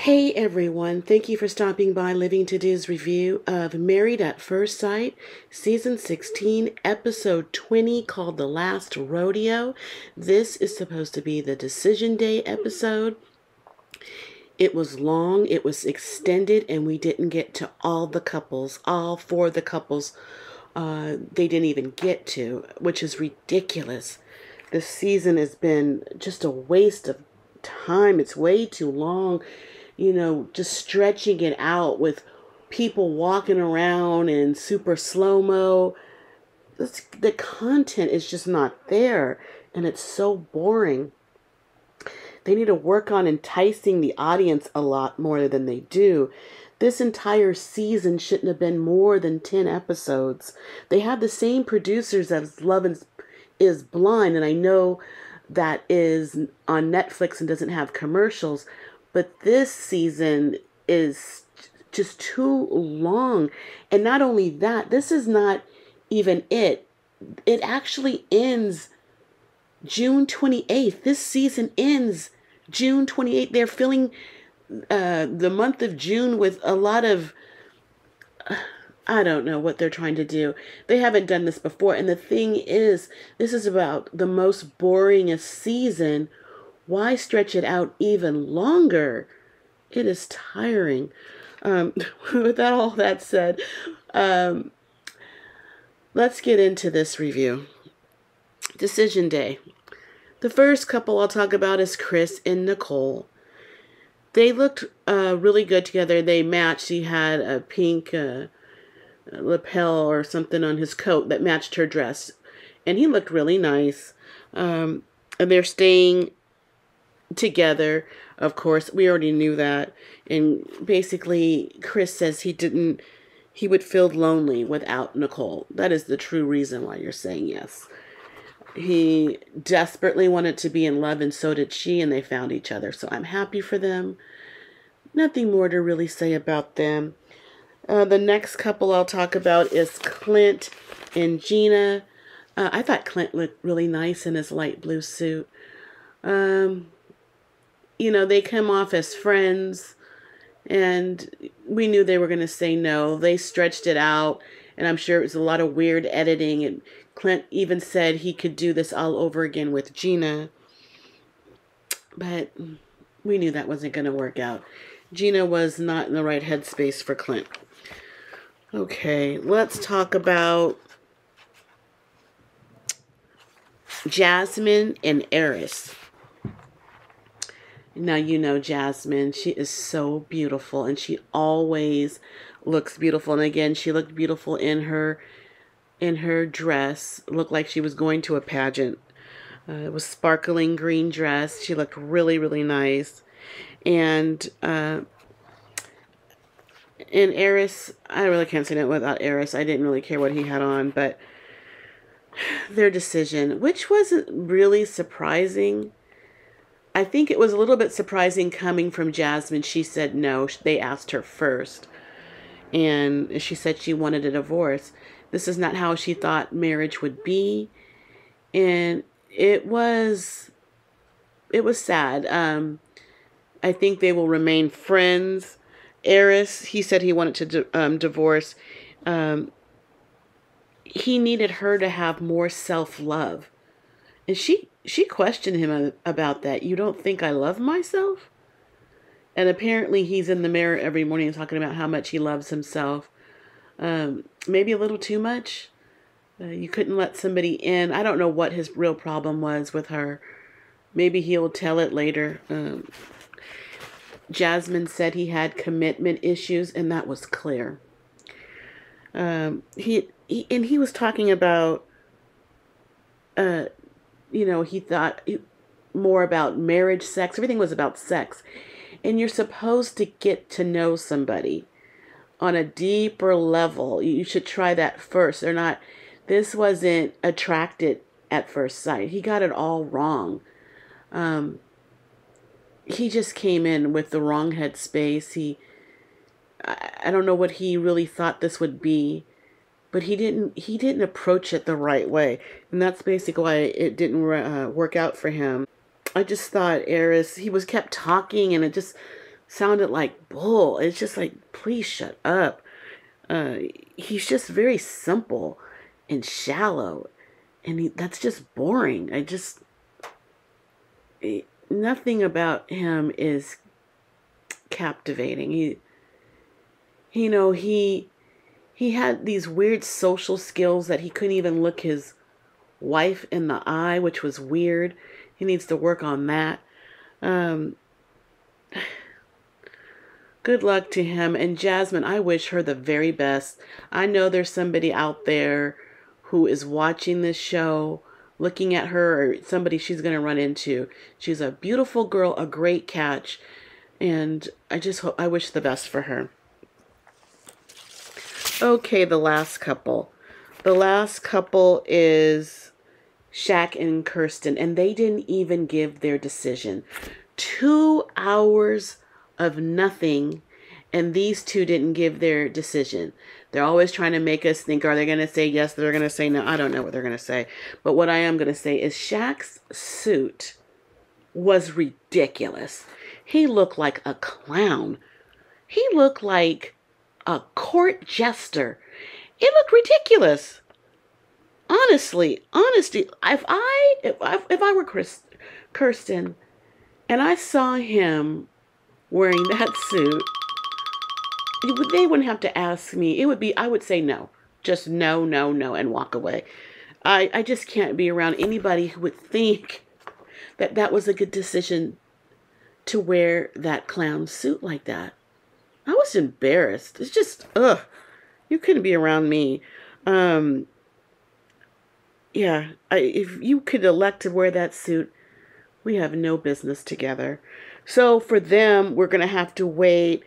Hey everyone, thank you for stopping by Living to Do's review of Married at First Sight, Season 16, Episode 20, called The Last Rodeo. This is supposed to be the Decision Day episode. It was long, it was extended, and we didn't get to all four of the couples they didn't even get to, which is ridiculous. This season has been just a waste of time. It's way too long. Just stretching it out with people walking around in super slow-mo. The content is just not there, and it's so boring. They need to work on enticing the audience a lot more than they do. This entire season shouldn't have been more than 10 episodes. They have the same producers as Love is Blind, and I know that is on Netflix and doesn't have commercials, but this season is just too long. And not only that, this is not even it. It actually ends June 28th. This season ends June 28th. They're filling the month of June with a lot of... I don't know what they're trying to do. They haven't done this before. And the thing is, this is about the most boringest season. Why stretch it out even longer? It is tiring. With all that said, let's get into this review. Decision Day. The first couple I'll talk about is Chris and Nicole. They looked really good together. They matched. He had a pink lapel or something on his coat that matched her dress. And he looked really nice. And they're staying together, of course. We already knew that. And basically, Chris says he would feel lonely without Nicole. That is the true reason why you're saying yes. He desperately wanted to be in love, and so did she, and they found each other. So I'm happy for them. Nothing more to really say about them. The next couple I'll talk about is Clint and Gina. I thought Clint looked really nice in his light blue suit. They come off as friends, and we knew they were going to say no. They stretched it out, and I'm sure it was a lot of weird editing, and Clint even said he could do this all over again with Gina. But we knew that wasn't going to work out. Gina was not in the right headspace for Clint. Okay, let's talk about Jasmine and Eris. Now, you know Jasmine. She is so beautiful, and she always looks beautiful. And again, she looked beautiful in her dress. It looked like she was going to a pageant. It was sparkling green dress. She looked really, really nice. And Eris, I really can't say that without Eris. I didn't really care what he had on, but their decision, which wasn't really surprising. I think it was a little bit surprising coming from Jasmine. She said no. They asked her first, and she said she wanted a divorce. This is not how she thought marriage would be, and it was sad. I think they will remain friends. Eris, he said he wanted to divorce. He needed her to have more self-love, and she questioned him about that. You don't think I love myself? And apparently he's in the mirror every morning talking about how much he loves himself. Maybe a little too much. You couldn't let somebody in. I don't know what his real problem was with her. Maybe he'll tell it later. Jasmine said he had commitment issues, and that was clear. He was talking about, he thought more about marriage, sex. Everything was about sex. And you're supposed to get to know somebody on a deeper level. You should try that first. This wasn't attracted at first sight. He got it all wrong. He just came in with the wrong headspace. I don't know what he really thought this would be, but he didn't approach it the right way. And that's basically why it didn't work out for him. I just thought Eris, he kept talking, and sounded like bull. It's just like, please shut up. He's just very simple and shallow, and that's just boring. Nothing about him is captivating. He had these weird social skills that he couldn't even look his wife in the eye, which was weird. He needs to work on that. Um, Good luck to him. And Jasmine, I wish her the very best. I know there's somebody out there who is watching this show, looking at her, or somebody she's going to run into. She's a beautiful girl, a great catch. And I wish the best for her. Okay, the last couple. The last couple is Shaq and Kirsten, and they didn't even give their decision. 2 hours of nothing, and these two didn't give their decision. They're always trying to make us think, are they going to say yes? They're going to say no. I don't know what they're going to say. But what I am going to say is Shaq's suit was ridiculous. He looked like a clown. He looked like a court jester. It looked ridiculous. Honestly, if I were Kirsten and I saw him wearing that suit, they wouldn't have to ask me. I would say no. Just no, no, no, and walk away. I just can't be around anybody who would think that that was a good decision to wear that clown suit like that. I was embarrassed. It's just, ugh. You couldn't be around me. Yeah, if you could elect to wear that suit, we have no business together. So for them, we're going to have to wait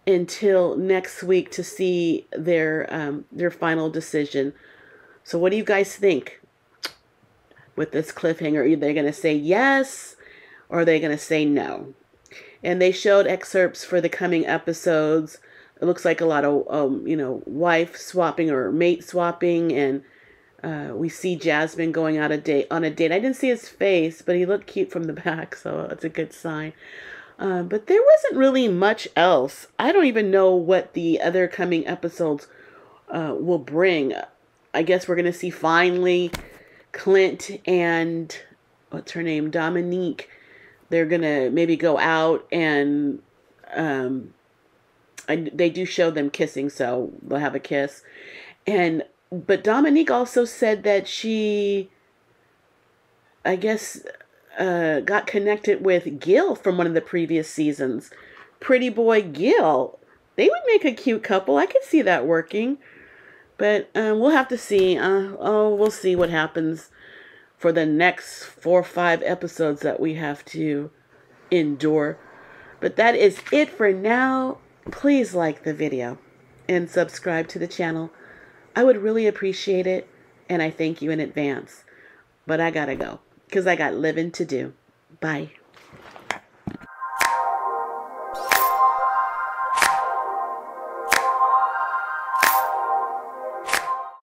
until next week to see their final decision. So what do you guys think with this cliffhanger? Are they going to say yes, or are they going to say no? And they showed excerpts for the coming episodes. It looks like a lot of, wife swapping or mate swapping. And we see Jasmine going on a date. I didn't see his face, but he looked cute from the back, so it's a good sign. But there wasn't really much else. I don't even know what the other coming episodes will bring. I guess we're going to see finally Clint and, what's her name, Dominique. They're going to maybe go out and they do show them kissing, so they'll have a kiss. But Dominique also said that she, I guess, got connected with Gil from one of the previous seasons. Pretty boy Gil. They would make a cute couple. I could see that working. But we'll have to see. We'll see what happens for the next 4 or 5 episodes that we have to endure. But that is it for now. Please like the video and subscribe to the channel. I would really appreciate it, and I thank you in advance. But I gotta go, because I got living to do. Bye.